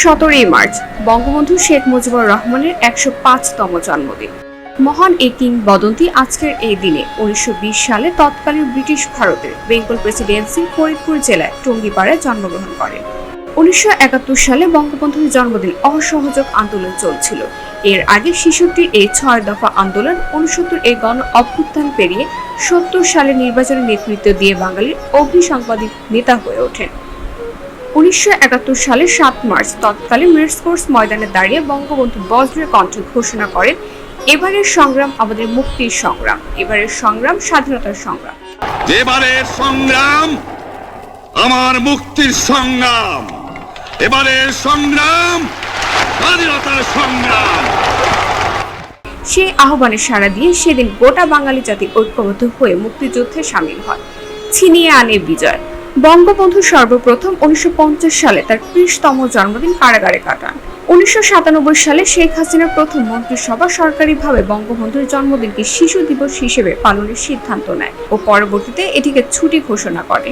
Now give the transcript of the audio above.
17ই March Bangabandhu Sheikh Mujibur রহমানের 105তম জন্মদিন। মহান এই কিংবদন্তি আজকের এই দিনে 1920 সালে তৎকালীন ব্রিটিশ ভারতের বেঙ্গল প্রেসিডেন্সির ফরিদপুর জেলায় টঙ্গীপাড়ায় জন্মগ্রহণ করেন। 1971 সালে বঙ্গবন্ধুর জন্মদিন অসহযোগ আন্দোলন চলছিল। এর আগে 66 এই 6 দফা আন্দোলন, 69 এই গণ অভ্যুত্থান পেরিয়ে 70 সালে নির্বাচনের নেতৃত্ব দিয়ে বাঙালির অগ্নিসংবাদিক নেতা হয়ে ওঠেন। 1971 সালের 7 মার্চ তৎকালীন রেসকোর্স ময়দানে দাঁড়িয়ে বঙ্গবন্ধু বজ্রের কণ্ঠে ঘোষণা করেন, এবারের সংগ্রাম আমাদের মুক্তির সংগ্রাম, এবারের সংগ্রাম স্বাধীনতার সংগ্রাম। এবারের সংগ্রাম আমার মুক্তির সংগ্রাম, এবারের সংগ্রাম স্বাধীনতার সংগ্রাম। সেই আহ্বানে সাড়া দিয়ে সেদিন গোটা বাঙালি জাতি ঐক্যবদ্ধ হয়ে মুক্তিযুদ্ধে সামিল হয়, ছিনিয়ে আনে বিজয়। বঙ্গবন্ধু সর্বপ্রথম 1950 সালে তার 30তম জন্মদিন কারাগারে কাটান। 1997 সালে শেখ হাসিনার প্রথম মন্ত্রিসভা সরকারিভাবে বঙ্গবন্ধুর জন্মদিনকে শিশু দিবস হিসেবে পালনের সিদ্ধান্ত নেয় ও পরবর্তীতে এটিকে ছুটি ঘোষণা করে।